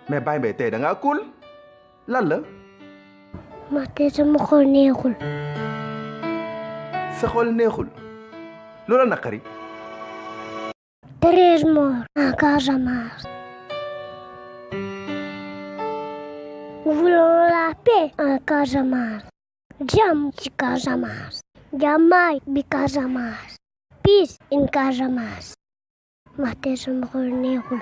mais Baye Mbaye tey da ngaa cool lan la ma tey sama xol neexul. sa xol neexul loola naqari. 13 morts en Casamance. Nous voulons la paix en Casamance. Jàmm ci Casamance. Jàmmaay bi Casamance. Peace in Casamance. ma tey sama xol neexul.